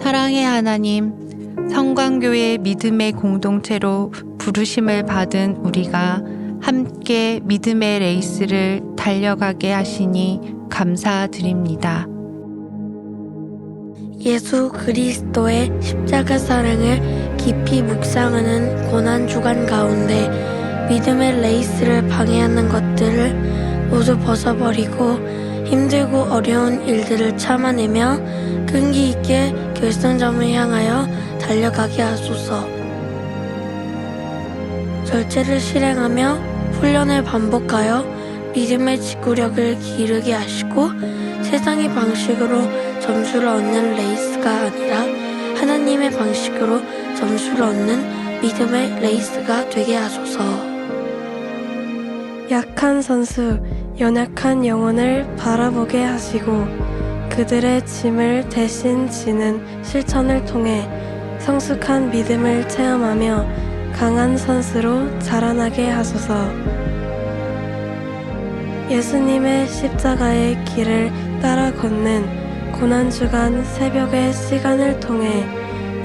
사랑의 하나님, 성광교회 믿음의 공동체로 부르심을 받은 우리가 함께 믿음의 레이스를 달려가게 하시니 감사드립니다. 예수 그리스도의 십자가 사랑을 깊이 묵상하는 고난주간 가운데 믿음의 레이스를 방해하는 것들을 모두 벗어버리고 힘들고 어려운 일들을 참아내며 끈기 있게 결승점을 향하여 달려가게 하소서. 절제를 실행하며 훈련을 반복하여 믿음의 지구력을 기르게 하시고 세상의 방식으로 점수를 얻는 레이스가 아니라 하나님의 방식으로 점수를 얻는 믿음의 레이스가 되게 하소서. 약한 선수, 연약한 영혼을 바라보게 하시고 그들의 짐을 대신 지는 실천을 통해 성숙한 믿음을 체험하며 강한 선수로 자라나게 하소서. 예수님의 십자가의 길을 따라 걷는 고난주간 새벽의 시간을 통해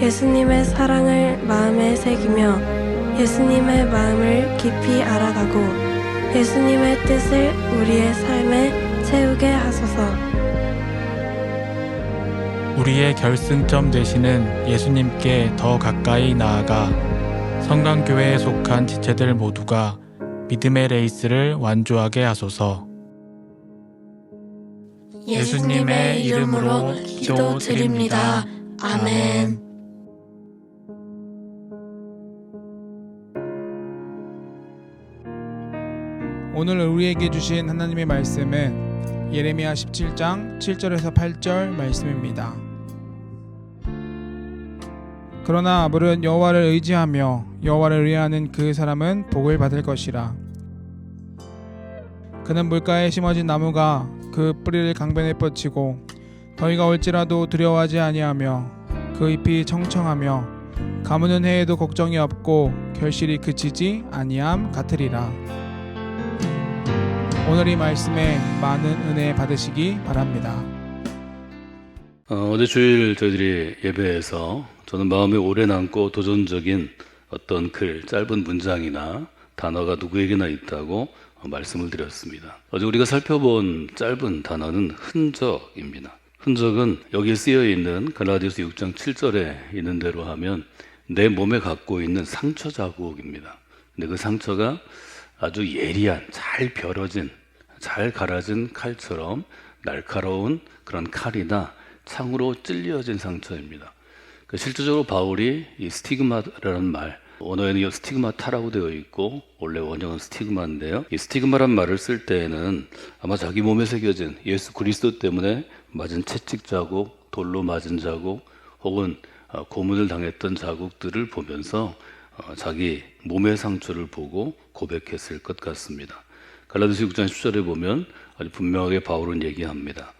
예수님의 사랑을 마음에 새기며 예수님의 마음을 깊이 알아가고 예수님의 뜻을 우리의 삶에 채우게 하소서. 우리의 결승점 되시는 예수님께 더 가까이 나아가 성강교회에 속한 지체들 모두가 믿음의 레이스를 완주하게 하소서. 예수님의 이름으로 기도드립니다. 아멘. 오늘 우리에게 주신 하나님의 말씀은 예레미야 17장 7절에서 8절 말씀입니다. 그러나 아브은 여호와를 의지하며 여호와를 의뢰하는 그 사람은 복을 받을 것이라. 그는 물가에 심어진 나무가 그 뿌리를 강변에 뻗치고 더위가 올지라도 두려워하지 아니하며 그 잎이 청청하며 가무는 해에도 걱정이 없고 결실이 그치지 아니함 같으리라. 오늘 이 말씀에 많은 은혜 받으시기 바랍니다. 어제 주일 저희들이 예배에서 저는 마음에 오래 남고 도전적인 어떤 글, 짧은 문장이나 단어가 누구에게나 있다고 말씀을 드렸습니다. 어제 우리가 살펴본 짧은 단어는 흔적입니다. 흔적은 여기에 쓰여 있는 갈라디아서 6장 7절에 있는 대로 하면 내 몸에 갖고 있는 상처 자국입니다. 근데 그 상처가 아주 예리한, 잘 벼러진, 잘 갈아진 칼처럼 날카로운 그런 칼이나 창으로 찔려진 상처입니다. 실제적으로 바울이 이 스티그마라는 말, 원어에는 스티그마타라고 되어 있고 원래 원형은 스티그마인데요. 이 스티그마란 말을 쓸 때에는 아마 자기 몸에 새겨진 예수 그리스도 때문에 맞은 채찍 자국, 돌로 맞은 자국, 혹은 고문을 당했던 자국들을 보면서 자기 몸의 상처를 보고 고백했을 것 같습니다. 갈라디아서 6장 10절에 보면 아주 분명하게 바울은 얘기합니다.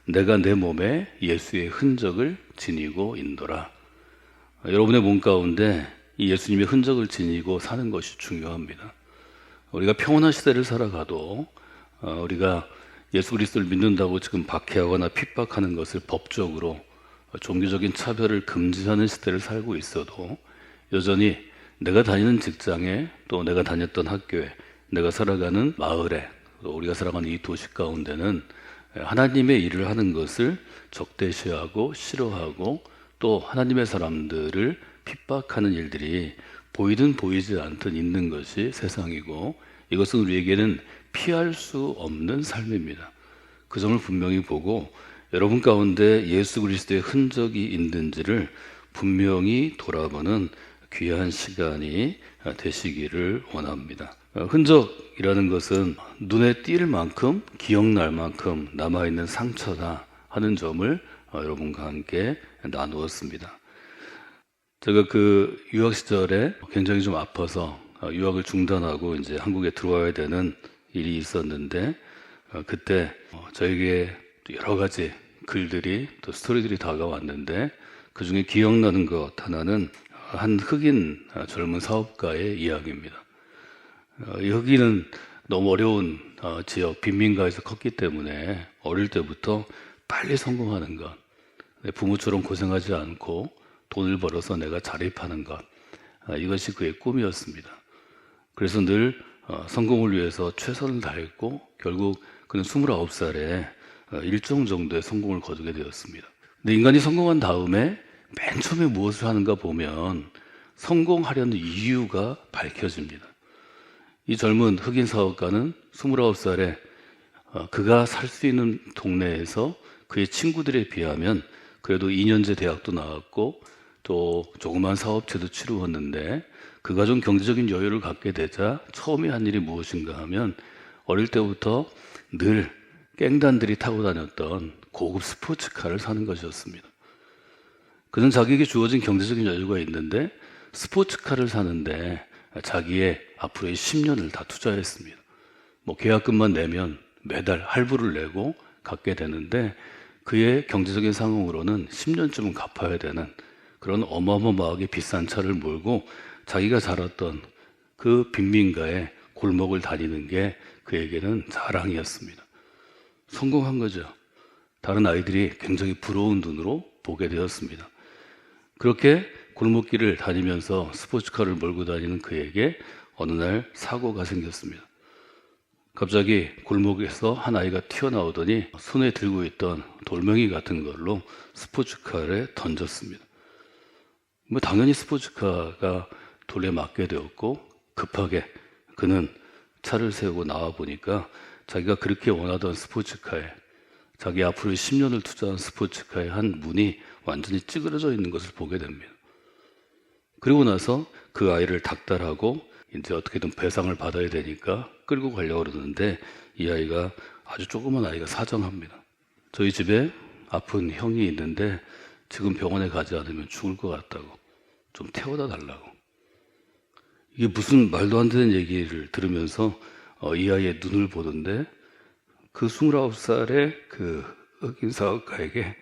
내가 내 몸에 예수의 흔적을 지니고 인도라. 여러분의 몸 가운데 이 예수님의 흔적을 지니고 사는 것이 중요합니다. 우리가 평온한 시대를 살아가도 우리가 예수 그리스도를 믿는다고 지금 박해하거나 핍박하는 것을 법적으로 종교적인 차별을 금지하는 시대를 살고 있어도 여전히 내가 다니는 직장에, 또 내가 다녔던 학교에, 내가 살아가는 마을에, 또 우리가 살아가는 이 도시 가운데는 하나님의 일을 하는 것을 적대시하고 싫어하고 또 하나님의 사람들을 핍박하는 일들이 보이든 보이지 않든 있는 것이 세상이고, 이것은 우리에게는 피할 수 없는 삶입니다. 그 점을 분명히 보고 여러분 가운데 예수 그리스도의 흔적이 있는지를 분명히 돌아보는 귀한 시간이 되시기를 원합니다. 흔적이라는 것은 눈에 띌 만큼, 기억날 만큼 남아있는 상처다 하는 점을 여러분과 함께 나누었습니다. 제가 그 유학 시절에 굉장히 좀 아파서 유학을 중단하고 이제 한국에 들어와야 되는 일이 있었는데, 그때 저에게 여러 가지 글들이, 또 스토리들이 다가왔는데, 그 중에 기억나는 것 하나는 한 흑인 젊은 사업가의 이야기입니다. 이 흑인은 너무 어려운 지역 빈민가에서 컸기 때문에 어릴 때부터 빨리 성공하는 것, 내 부모처럼 고생하지 않고 돈을 벌어서 내가 자립하는 것, 이것이 그의 꿈이었습니다. 그래서 늘 성공을 위해서 최선을 다했고 결국 그는 29살에 일정 정도의 성공을 거두게 되었습니다. 근데 인간이 성공한 다음에 맨 처음에 무엇을 하는가 보면 성공하려는 이유가 밝혀집니다. 이 젊은 흑인 사업가는 29살에 그가 살 수 있는 동네에서 그의 친구들에 비하면 그래도 2년제 대학도 나왔고 또 조그만 사업체도 치루었는데 그가 좀 경제적인 여유를 갖게 되자 처음에 한 일이 무엇인가 하면 어릴 때부터 늘 깽단들이 타고 다녔던 고급 스포츠카를 사는 것이었습니다. 그는 자기에게 주어진 경제적인 여유가 있는데 스포츠카를 사는데 자기의 앞으로의 10년을 다 투자했습니다. 계약금만 내면 매달 할부를 내고 갖게 되는데 그의 경제적인 상황으로는 10년쯤은 갚아야 되는 그런 어마어마하게 비싼 차를 몰고 자기가 자랐던 그 빈민가의 골목을 다니는 게 그에게는 자랑이었습니다. 성공한 거죠. 다른 아이들이 굉장히 부러운 눈으로 보게 되었습니다. 그렇게 골목길을 다니면서 스포츠카를 몰고 다니는 그에게 어느 날 사고가 생겼습니다. 갑자기 골목에서 한 아이가 튀어나오더니 손에 들고 있던 돌멩이 같은 걸로 스포츠카를 던졌습니다. 당연히 스포츠카가 돌에 맞게 되었고 급하게 그는 차를 세우고 나와 보니까 자기가 그렇게 원하던 스포츠카에 자기 앞으로 10년을 투자한 스포츠카의 한 문이 완전히 찌그러져 있는 것을 보게 됩니다. 그리고 나서 그 아이를 닥달하고 이제 어떻게든 배상을 받아야 되니까 끌고 가려고 그러는데 이 아이가 아주 조그만 아이가 사정합니다. 저희 집에 아픈 형이 있는데 지금 병원에 가지 않으면 죽을 것 같다고 좀 태워다 달라고. 이게 무슨 말도 안 되는 얘기를 들으면서 이 아이의 눈을 보는데 그 29살의 그 흑인 사업가에게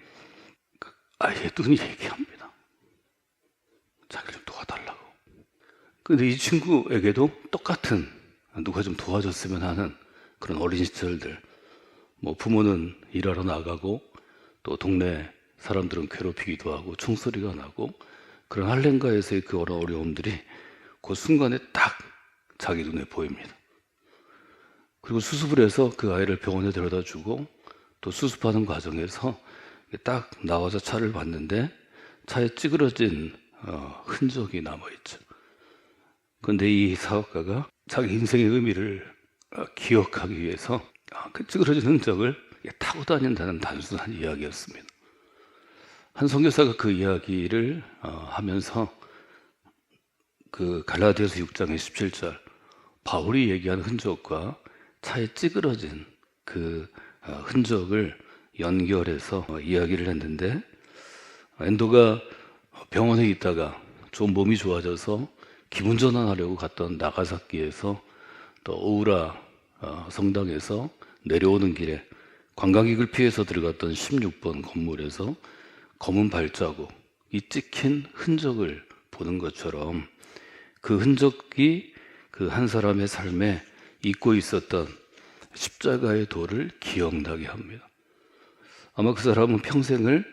그 아이의 눈이 얘기합니다. 자기를 좀 도와달라고. 근데 이 친구에게도 똑같은 누가 좀 도와줬으면 하는 그런 어린 시절들. 부모는 일하러 나가고 또 동네 사람들은 괴롭히기도 하고 총소리가 나고 그런 할렘가에서의 그 어려움들이 그 순간에 딱 자기 눈에 보입니다. 그리고 수습을 해서 그 아이를 병원에 데려다 주고 또 수습하는 과정에서 딱 나와서 차를 봤는데 차에 찌그러진 흔적이 남아있죠. 그런데 이 사업가가 자기 인생의 의미를 기억하기 위해서 그 찌그러진 흔적을 타고 다닌다는 단순한 이야기였습니다. 한 선교사가 그 이야기를 하면서 그 갈라디아서 6장의 17절 바울이 얘기한 흔적과 차에 찌그러진 그 흔적을 연결해서 이야기를 했는데 엔도가 병원에 있다가 좀 몸이 좋아져서 기분 전환하려고 갔던 나가사키에서 또 오우라 성당에서 내려오는 길에 관광객을 피해서 들어갔던 16번 건물에서 검은 발자국이 찍힌 흔적을 보는 것처럼 그 흔적이 그 한 사람의 삶에 잊고 있었던 십자가의 도를 기억나게 합니다. 아마 그 사람은 평생을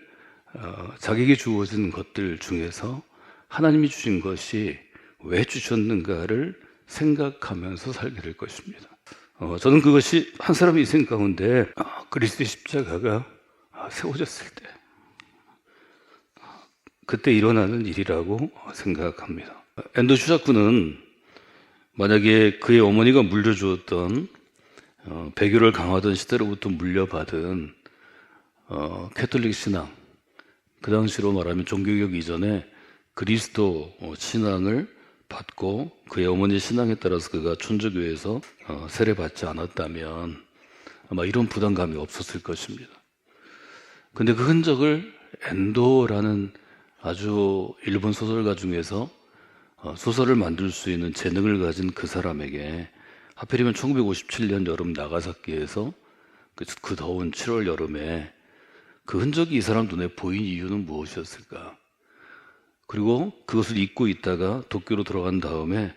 자기에게 주어진 것들 중에서 하나님이 주신 것이 왜 주셨는가를 생각하면서 살게 될 것입니다. 저는 그것이 한 사람의 인생 가운데 그리스도의 십자가가 세워졌을 때 그때 일어나는 일이라고 생각합니다. 엔도 슈자쿠는 만약에 그의 어머니가 물려주었던 배교를 강화하던 시대로부터 물려받은 캐톨릭 신앙, 그 당시로 말하면 종교개혁 이전에 그리스도 신앙을 받고 그의 어머니 신앙에 따라서 그가 천주교에서 세례받지 않았다면 아마 이런 부담감이 없었을 것입니다. 근데 그 흔적을 엔도라는 아주 일본 소설가 중에서 소설을 만들 수 있는 재능을 가진 그 사람에게 하필이면 1957년 여름 나가사키에서 그 더운 7월 여름에 그 흔적이 이 사람 눈에 보인 이유는 무엇이었을까? 그리고 그것을 잊고 있다가 도쿄로 들어간 다음에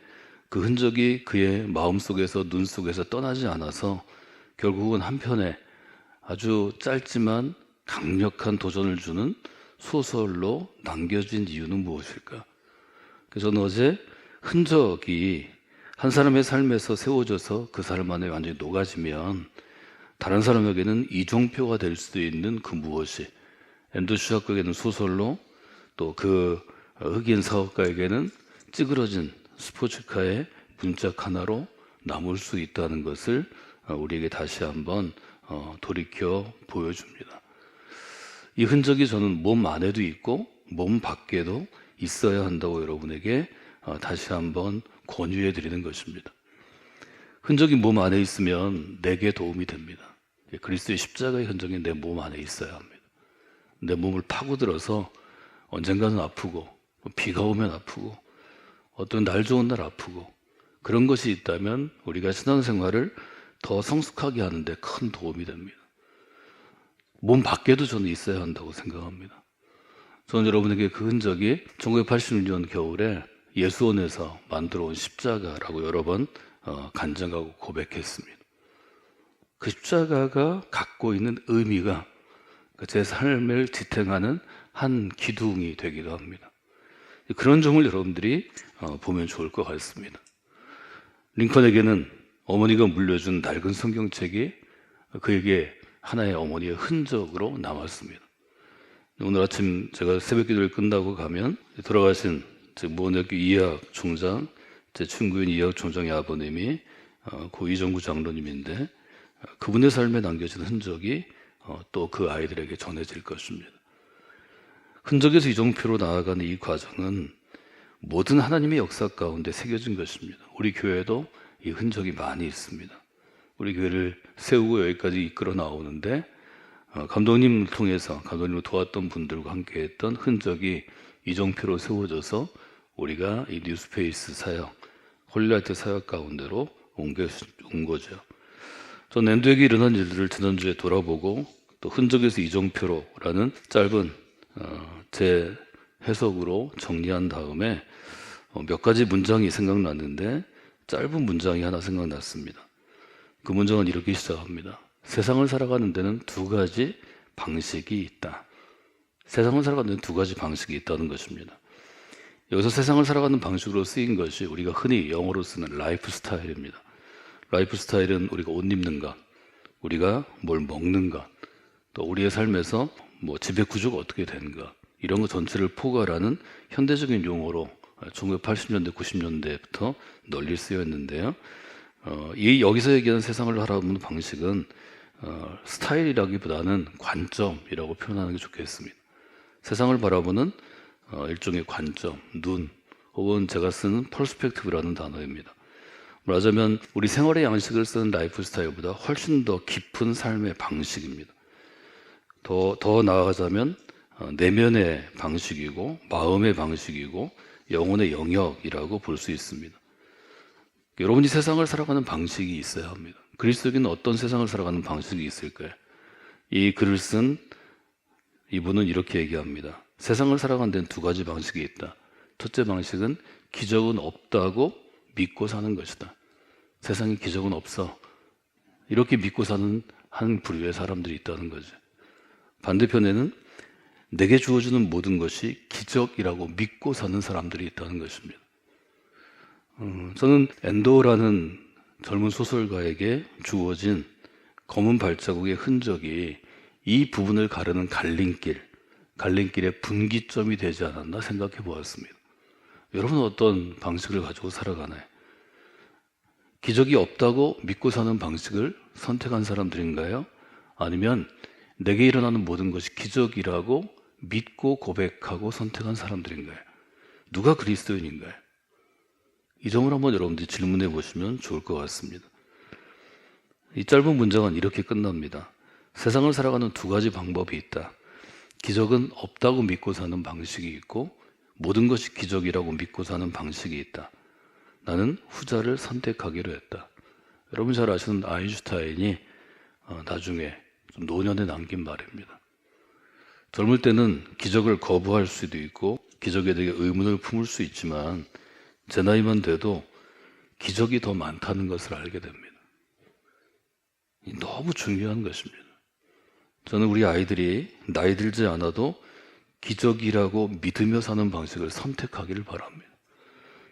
그 흔적이 그의 마음속에서 눈 속에서 떠나지 않아서 결국은 한편에 아주 짧지만 강력한 도전을 주는 소설로 남겨진 이유는 무엇일까? 그래서 저는 어제 흔적이 한 사람의 삶에서 세워져서 그 사람 안에 완전히 녹아지면 다른 사람에게는 이종표가 될 수도 있는 그 무엇이 앤드류 슈아크에게는 소설로 또 그 흑인 사업가에게는 찌그러진 스포츠카의 문짝 하나로 남을 수 있다는 것을 우리에게 다시 한번 돌이켜 보여줍니다. 이 흔적이 저는 몸 안에도 있고 몸 밖에도 있어야 한다고 여러분에게 다시 한번 권유해 드리는 것입니다. 흔적이 몸 안에 있으면 내게 도움이 됩니다. 그리스도의 십자가의 흔적이 내 몸 안에 있어야 합니다. 내 몸을 파고들어서 언젠가는 아프고 비가 오면 아프고 어떤 날 좋은 날 아프고 그런 것이 있다면 우리가 신앙생활을 더 성숙하게 하는데 큰 도움이 됩니다. 몸 밖에도 저는 있어야 한다고 생각합니다. 저는 여러분에게 그 흔적이 1986년 겨울에 예수원에서 만들어 온 십자가라고 여러 번 간증하고 고백했습니다. 그 십자가가 갖고 있는 의미가 제 삶을 지탱하는 한 기둥이 되기도 합니다. 그런 점을 여러분들이 보면 좋을 것 같습니다. 링컨에게는 어머니가 물려준 낡은 성경책이 그에게 하나의 어머니의 흔적으로 남았습니다. 오늘 아침 제가 새벽 기도를 끝나고 가면 돌아가신 모원대학교 이해학 총장, 제 친구인 이해학 총장의 아버님이 고 이정구 장로님인데 그분의 삶에 남겨진 흔적이 또 그 아이들에게 전해질 것입니다. 흔적에서 이종표로 나아가는 이 과정은 모든 하나님의 역사 가운데 새겨진 것입니다. 우리 교회도 이 흔적이 많이 있습니다. 우리 교회를 세우고 여기까지 이끌어 나오는데 감독님을 통해서 감독님을 도왔던 분들과 함께했던 흔적이 이종표로 세워져서 우리가 이 뉴스페이스 사역, 홀리라이트 사역 가운데로 온 거죠. 전 앤드에게 일어난 일들을 지난주에 돌아보고 또 흔적에서 이종표로라는 짧은 제 해석으로 정리한 다음에 몇 가지 문장이 생각났는데 짧은 문장이 하나 생각났습니다. 그 문장은 이렇게 시작합니다. 세상을 살아가는 데는 두 가지 방식이 있다. 세상을 살아가는 데는 두 가지 방식이 있다는 것입니다. 여기서 세상을 살아가는 방식으로 쓰인 것이 우리가 흔히 영어로 쓰는 라이프 스타일입니다. 라이프 스타일은 우리가 옷 입는 것, 우리가 뭘 먹는 것, 또 우리의 삶에서 지배 구조가 어떻게 되는 것, 이런 것 전체를 포괄하는 현대적인 용어로 1980년대, 90년대부터 널리 쓰였는데요. 여기서 얘기하는 세상을 바라보는 방식은 스타일이라기보다는 관점이라고 표현하는 게 좋겠습니다. 세상을 바라보는 일종의 관점, 눈, 혹은 제가 쓰는 퍼스펙티브라는 단어입니다. 말하자면 우리 생활의 양식을 쓰는 라이프 스타일보다 훨씬 더 깊은 삶의 방식입니다. 더 나아가자면 내면의 방식이고 마음의 방식이고 영혼의 영역이라고 볼 수 있습니다. 여러분이 세상을 살아가는 방식이 있어야 합니다. 그리스도인은 어떤 세상을 살아가는 방식이 있을까요? 이 글을 쓴 이분은 이렇게 얘기합니다. 세상을 살아가는 데는 두 가지 방식이 있다. 첫째 방식은 기적은 없다고 믿고 사는 것이다. 세상에 기적은 없어. 이렇게 믿고 사는 한 부류의 사람들이 있다는 거죠. 반대편에는 내게 주어지는 모든 것이 기적이라고 믿고 사는 사람들이 있다는 것입니다. 저는 엔도라는 젊은 소설가에게 주어진 검은 발자국의 흔적이 이 부분을 가르는 갈림길의 분기점이 되지 않았나 생각해 보았습니다. 여러분은 어떤 방식을 가지고 살아가나요? 기적이 없다고 믿고 사는 방식을 선택한 사람들인가요? 아니면 내게 일어나는 모든 것이 기적이라고 믿고 고백하고 선택한 사람들인가요? 누가 그리스도인인가요? 이 점을 한번 여러분들이 질문해 보시면 좋을 것 같습니다. 이 짧은 문장은 이렇게 끝납니다. 세상을 살아가는 두 가지 방법이 있다. 기적은 없다고 믿고 사는 방식이 있고 모든 것이 기적이라고 믿고 사는 방식이 있다. 나는 후자를 선택하기로 했다. 여러분 잘 아시는 아인슈타인이 나중에 좀 노년에 남긴 말입니다. 젊을 때는 기적을 거부할 수도 있고 기적에 대해 의문을 품을 수 있지만 제 나이만 돼도 기적이 더 많다는 것을 알게 됩니다. 너무 중요한 것입니다. 저는 우리 아이들이 나이 들지 않아도 기적이라고 믿으며 사는 방식을 선택하기를 바랍니다.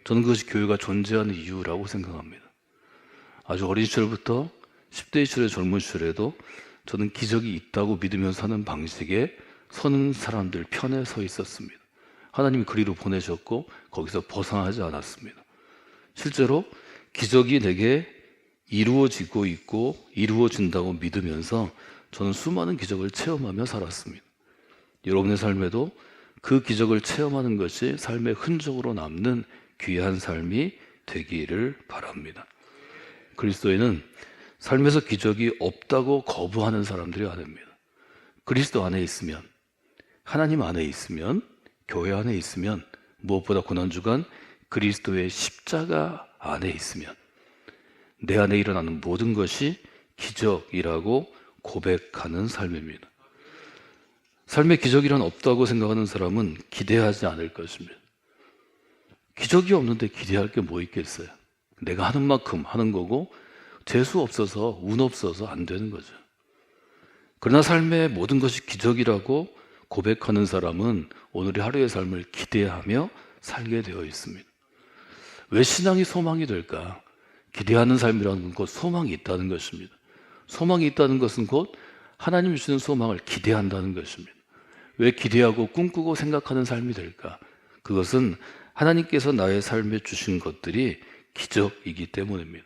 저는 그것이 교회가 존재하는 이유라고 생각합니다. 아주 어린 시절부터 10대 시절의 젊은 시절에도 저는 기적이 있다고 믿으면서 사는 방식에 서는 사람들 편에 서 있었습니다. 하나님이 그리로 보내셨고 거기서 벗어나지 않았습니다. 실제로 기적이 내게 이루어지고 있고 이루어진다고 믿으면서 저는 수많은 기적을 체험하며 살았습니다. 여러분의 삶에도 그 기적을 체험하는 것이 삶의 흔적으로 남는 귀한 삶이 되기를 바랍니다. 그리스도인은 삶에서 기적이 없다고 거부하는 사람들이 아닙니다. 그리스도 안에 있으면, 하나님 안에 있으면, 교회 안에 있으면, 무엇보다 고난주간 그리스도의 십자가 안에 있으면 내 안에 일어나는 모든 것이 기적이라고 고백하는 삶입니다. 삶의 기적이란 없다고 생각하는 사람은 기대하지 않을 것입니다. 기적이 없는데 기대할 게 뭐 있겠어요? 내가 하는 만큼 하는 거고 재수 없어서 운 없어서 안 되는 거죠. 그러나 삶의 모든 것이 기적이라고 고백하는 사람은 오늘의 하루의 삶을 기대하며 살게 되어 있습니다. 왜 신앙이 소망이 될까? 기대하는 삶이라는 것, 소망이 있다는 것입니다. 소망이 있다는 것은 곧 하나님 주시는 소망을 기대한다는 것입니다. 왜 기대하고 꿈꾸고 생각하는 삶이 될까? 그것은 하나님께서 나의 삶에 주신 것들이 기적이기 때문입니다.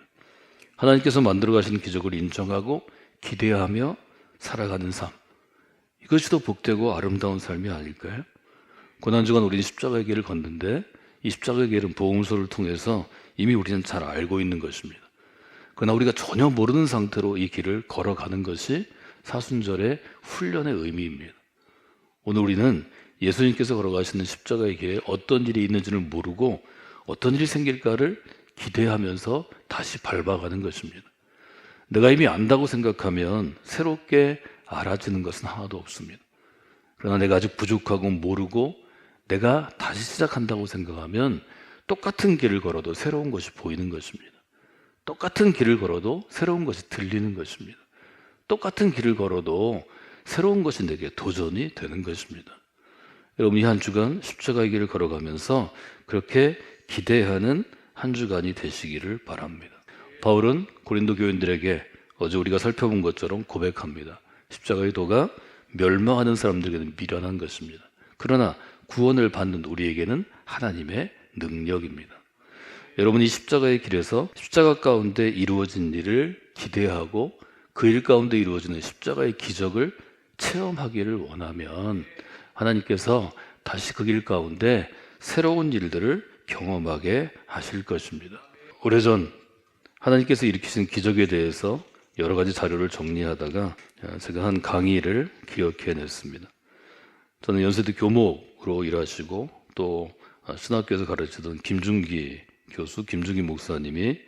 하나님께서 만들어 가시는 기적을 인정하고 기대하며 살아가는 삶, 이것이 더 복되고 아름다운 삶이 아닐까요? 고난주간 우리는 십자가의 길을 걷는데 이 십자가의 길은 복음서를 통해서 이미 우리는 잘 알고 있는 것입니다. 그러나 우리가 전혀 모르는 상태로 이 길을 걸어가는 것이 사순절의 훈련의 의미입니다. 오늘 우리는 예수님께서 걸어가시는 십자가의 길에 어떤 일이 있는지를 모르고 어떤 일이 생길까를 기대하면서 다시 밟아가는 것입니다. 내가 이미 안다고 생각하면 새롭게 알아지는 것은 하나도 없습니다. 그러나 내가 아직 부족하고 모르고 내가 다시 시작한다고 생각하면 똑같은 길을 걸어도 새로운 것이 보이는 것입니다. 똑같은 길을 걸어도 새로운 것이 들리는 것입니다. 똑같은 길을 걸어도 새로운 것이 내게 도전이 되는 것입니다. 여러분, 이 한 주간 십자가의 길을 걸어가면서 그렇게 기대하는 한 주간이 되시기를 바랍니다. 바울은 고린도 교인들에게 어제 우리가 살펴본 것처럼 고백합니다. 십자가의 도가 멸망하는 사람들에게는 미련한 것입니다. 그러나 구원을 받는 우리에게는 하나님의 능력입니다. 여러분, 이 십자가의 길에서 십자가 가운데 이루어진 일을 기대하고 그 일 가운데 이루어지는 십자가의 기적을 체험하기를 원하면 하나님께서 다시 그 길 가운데 새로운 일들을 경험하게 하실 것입니다. 오래전 하나님께서 일으키신 기적에 대해서 여러 가지 자료를 정리하다가 제가 한 강의를 기억해냈습니다. 저는 연세대 교목으로 일하시고 또 신학교에서 가르치던 김중기 교수, 김중기 목사님이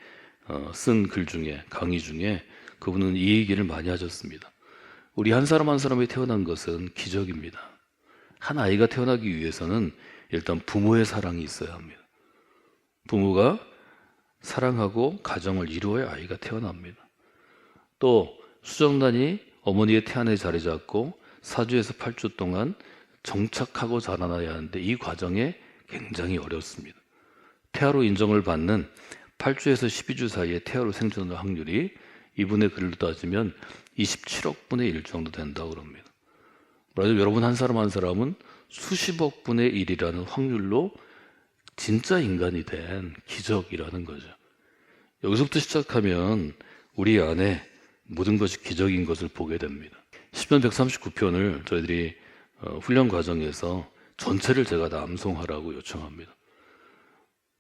쓴 글 중에, 강의 중에 그분은 이 얘기를 많이 하셨습니다. 우리 한 사람 한 사람이 태어난 것은 기적입니다. 한 아이가 태어나기 위해서는 일단 부모의 사랑이 있어야 합니다. 부모가 사랑하고 가정을 이루어야 아이가 태어납니다. 또 수정란이 어머니의 태안에 자리 잡고 4주에서 8주 동안 정착하고 자라나야 하는데 이 과정에 굉장히 어렵습니다. 태아로 인정을 받는 8주에서 12주 사이에 태아로 생존할 확률이 이분의 글로 따지면 27억 분의 1 정도 된다고 합니다. 말하자면 여러분 한 사람 한 사람은 수십억 분의 1이라는 확률로 진짜 인간이 된 기적이라는 거죠. 여기서부터 시작하면 우리 안에 모든 것이 기적인 것을 보게 됩니다. 시편 139편을 저희들이 훈련 과정에서 전체를 제가 다 암송하라고 요청합니다.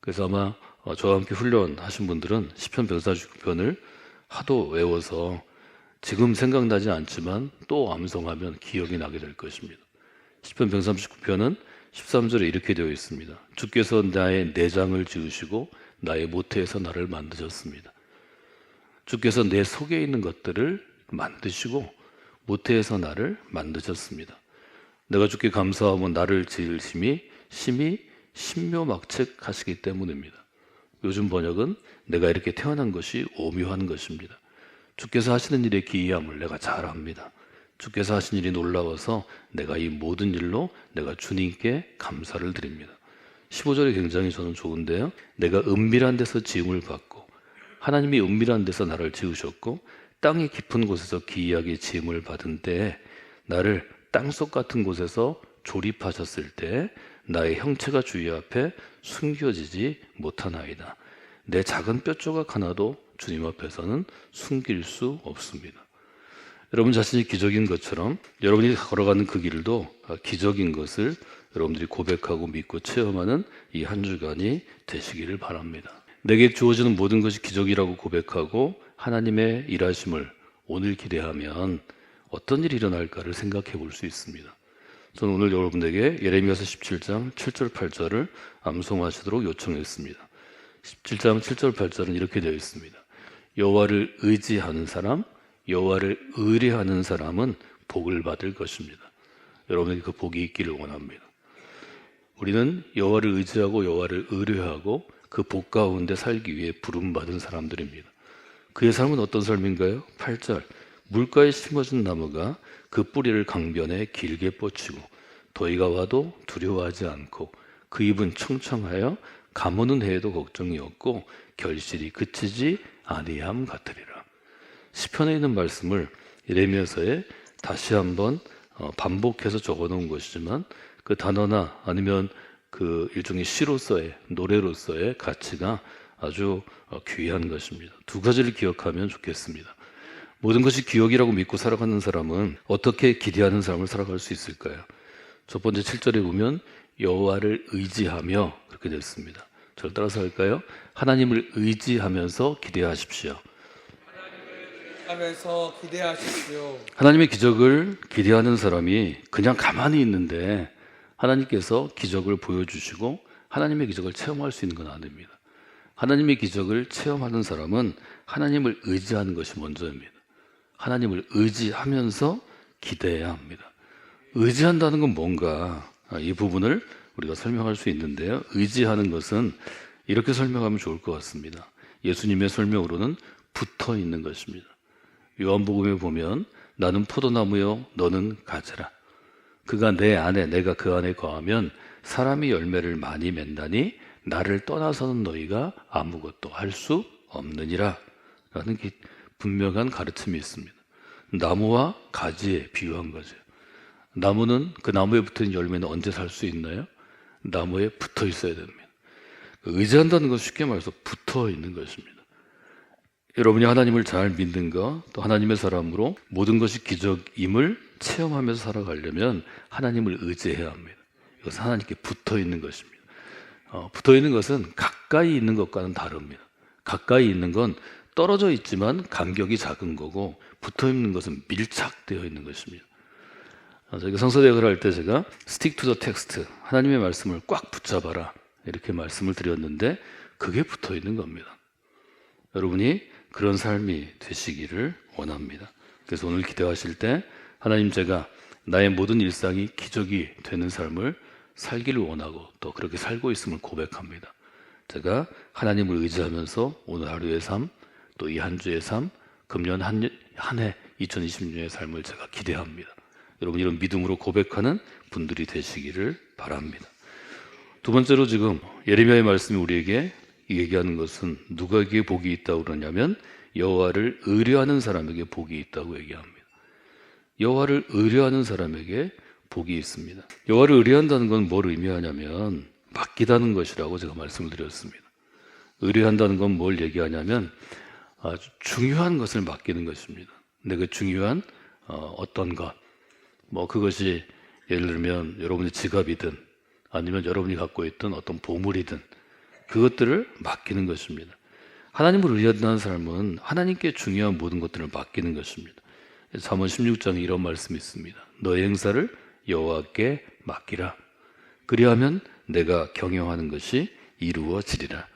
그래서 아마 저와 함께 훈련하신 분들은 시편 139편을 하도 외워서 지금 생각나지 않지만 또 암송하면 기억이 나게 될 것입니다. 시편 139편은 13절에 이렇게 되어 있습니다. 주께서 나의 내장을 지으시고 나의 모태에서 나를 만드셨습니다. 주께서 내 속에 있는 것들을 만드시고 모태에서 나를 만드셨습니다. 내가 주께 감사하고 나를 지으심이 심히 신묘막측하시기 때문입니다. 요즘 번역은 내가 이렇게 태어난 것이 오묘한 것입니다. 주께서 하시는 일의 기이함을 내가 잘 압니다. 주께서 하신 일이 놀라워서 내가 이 모든 일로 내가 주님께 감사를 드립니다. 15절이 굉장히 저는 좋은데요. 내가 은밀한 데서 지음을 받고 하나님이 은밀한 데서 나를 지으셨고 땅의 깊은 곳에서 기이하게 지음을 받은 때에 나를 땅속 같은 곳에서 조립하셨을 때 나의 형체가 주의 앞에 숨겨지지 못하나이다. 내 작은 뼈조각 하나도 주님 앞에서는 숨길 수 없습니다. 여러분 자신이 기적인 것처럼 여러분이 걸어가는 그 길도 기적인 것을 여러분들이 고백하고 믿고 체험하는 이 한 주간이 되시기를 바랍니다. 내게 주어지는 모든 것이 기적이라고 고백하고 하나님의 일하심을 오늘 기대하면 어떤 일이 일어날까를 생각해 볼 수 있습니다. 저는 오늘 여러분에게 예레미야서 17장 7절 8절을 암송하시도록 요청했습니다. 17장 7절 8절은 이렇게 되어 있습니다. 여호와를 의지하는 사람, 여호와를 의뢰하는 사람은 복을 받을 것입니다. 여러분에게 그 복이 있기를 원합니다. 우리는 여호와를 의지하고 여호와를 의뢰하고 그 복 가운데 살기 위해 부름받은 사람들입니다. 그의 삶은 어떤 삶인가요? 8절 물가에 심어진 나무가 그 뿌리를 강변에 길게 뻗치고 더위가 와도 두려워하지 않고 그 입은 청청하여 가무는 해에도 걱정이 없고 결실이 그치지 아니함 같으리라. 시편에 있는 말씀을 예레미야서에 다시 한번 반복해서 적어놓은 것이지만 그 단어나 아니면 그 일종의 시로서의 노래로서의 가치가 아주 귀한 것입니다. 두 가지를 기억하면 좋겠습니다. 모든 것이 기억이라고 믿고 살아가는 사람은 어떻게 기대하는 삶을 살아갈 수 있을까요? 첫 번째 7절에 보면 여호와를 의지하며 그렇게 됐습니다. 저를 따라서 할까요? 하나님을 의지하면서 기대하십시오. 하면서 기대하십시오. 하나님의 기적을 기대하는 사람이 그냥 가만히 있는데 하나님께서 기적을 보여주시고 하나님의 기적을 체험할 수 있는 건 아닙니다. 하나님의 기적을 체험하는 사람은 하나님을 의지하는 것이 먼저입니다. 하나님을 의지하면서 기대해야 합니다. 의지한다는 건 뭔가 이 부분을 우리가 설명할 수 있는데요. 의지하는 것은 이렇게 설명하면 좋을 것 같습니다. 예수님의 설명으로는 붙어 있는 것입니다. 요한복음에 보면 나는 포도나무요 너는 가지라. 그가 내 안에 내가 그 안에 거하면 사람이 열매를 많이 맺나니 나를 떠나서는 너희가 아무것도 할 수 없느니라 라는 분명한 가르침이 있습니다. 나무와 가지에 비유한 거죠. 나무는 그 나무에 붙은 열매는 언제 살 수 있나요? 나무에 붙어 있어야 됩니다. 의지한다는 건 쉽게 말해서 붙어 있는 것입니다. 여러분이 하나님을 잘 믿는 것, 또 하나님의 사람으로 모든 것이 기적임을 체험하면서 살아가려면 하나님을 의지해야 합니다. 이것은 하나님께 붙어 있는 것입니다. 붙어 있는 것은 가까이 있는 것과는 다릅니다. 가까이 있는 건 떨어져 있지만 간격이 작은 거고 붙어 있는 것은 밀착되어 있는 것입니다. 저희가 성서대학을 할 때 제가 stick to the text, 하나님의 말씀을 꽉 붙잡아라 이렇게 말씀을 드렸는데 그게 붙어 있는 겁니다. 여러분이 그런 삶이 되시기를 원합니다. 그래서 오늘 기도하실 때 하나님 제가 나의 모든 일상이 기적이 되는 삶을 살기를 원하고 또 그렇게 살고 있음을 고백합니다. 제가 하나님을 의지하면서 오늘 하루의 삶, 또 이 한 주의 삶, 금년 한 해 2026년의 삶을 제가 기대합니다. 여러분 이런 믿음으로 고백하는 분들이 되시기를 바랍니다. 두 번째로 지금 예레미야의 말씀이 우리에게 얘기하는 것은 누구에게 복이 있다고 그러냐면 여호와를 의뢰하는 사람에게 복이 있다고 얘기합니다. 여호와를 의뢰하는 사람에게 복이 있습니다. 여호와를 의뢰한다는 건 뭘 의미하냐면 맡기다는 것이라고 제가 말씀을 드렸습니다. 의뢰한다는 건 뭘 얘기하냐면 아주 중요한 것을 맡기는 것입니다. 내가 중요한 어떤 것, 그것이 예를 들면 여러분의 지갑이든 아니면 여러분이 갖고 있던 어떤 보물이든 그것들을 맡기는 것입니다. 하나님을 의뢰한다는 삶은 하나님께 중요한 모든 것들을 맡기는 것입니다. 잠언 16장에 이런 말씀이 있습니다. 너의 행사를 여호와께 맡기라. 그리하면 내가 경영하는 것이 이루어지리라.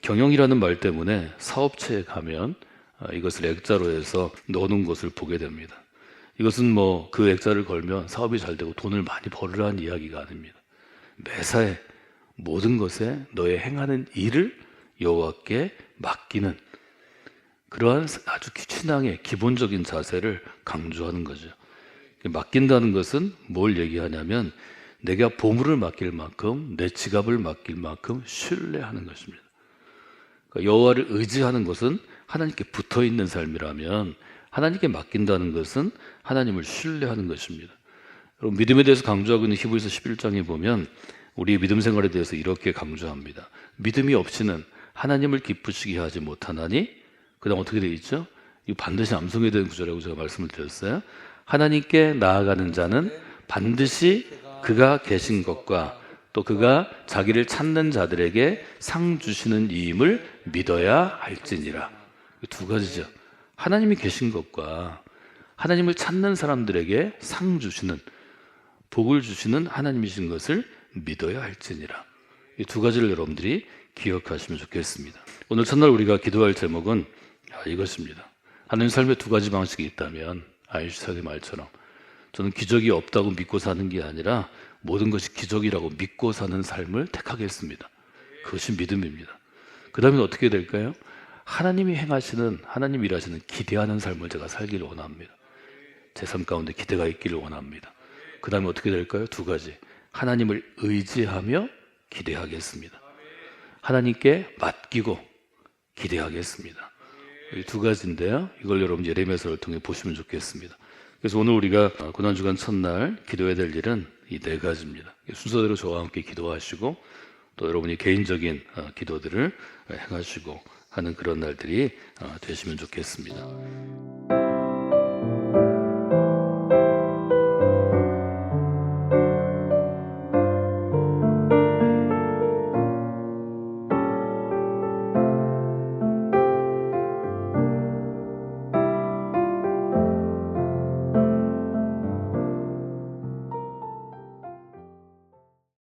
경영이라는 말 때문에 사업체에 가면 이것을 액자로 해서 넣어놓은 것을 보게 됩니다. 이것은 그 액자를 걸면 사업이 잘 되고 돈을 많이 벌으라는 이야기가 아닙니다. 매사에 모든 것에 너의 행하는 일을 여호와께 맡기는 그러한 아주 신앙의 기본적인 자세를 강조하는 거죠. 맡긴다는 것은 뭘 얘기하냐면 내가 보물을 맡길 만큼, 내 지갑을 맡길 만큼 신뢰하는 것입니다. 그러니까 여호와를 의지하는 것은 하나님께 붙어 있는 삶이라면 하나님께 맡긴다는 것은 하나님을 신뢰하는 것입니다. 여러분, 믿음에 대해서 강조하고 있는 히브리서 11장에 보면 우리의 믿음 생활에 대해서 이렇게 강조합니다. 믿음이 없이는 하나님을 기쁘시게 하지 못하나니, 그 다음 어떻게 되어 있죠? 이거 반드시 암송해야 되는 구절이라고 제가 말씀을 드렸어요. 하나님께 나아가는 자는 반드시 그가 계신 것과 또 그가 자기를 찾는 자들에게 상 주시는 이임을 믿어야 할지니라. 두 가지죠. 하나님이 계신 것과 하나님을 찾는 사람들에게 상 주시는, 복을 주시는 하나님이신 것을 믿어야 할지니라. 이 두 가지를 여러분들이 기억하시면 좋겠습니다. 오늘 첫날 우리가 기도할 제목은 이것입니다. 하나님 삶에 두 가지 방식이 있다면 아인슈타인의 말처럼 저는 기적이 없다고 믿고 사는 게 아니라 모든 것이 기적이라고 믿고 사는 삶을 택하겠습니다. 그것이 믿음입니다. 그 다음에 어떻게 될까요? 하나님이 행하시는, 하나님 일하시는 기대하는 삶을 제가 살기를 원합니다. 제 삶 가운데 기대가 있기를 원합니다. 그 다음에 어떻게 될까요? 두 가지. 하나님을 의지하며 기대하겠습니다. 하나님께 맡기고 기대하겠습니다. 이 두 가지인데요. 이걸 여러분 예레미야서를 통해 보시면 좋겠습니다. 그래서 오늘 우리가 고난주간 첫날 기도해야 될 일은 이 네 가지입니다. 순서대로 저와 함께 기도하시고 또 여러분이 개인적인 기도들을 행하시고 하는 그런 날들이 되시면 좋겠습니다.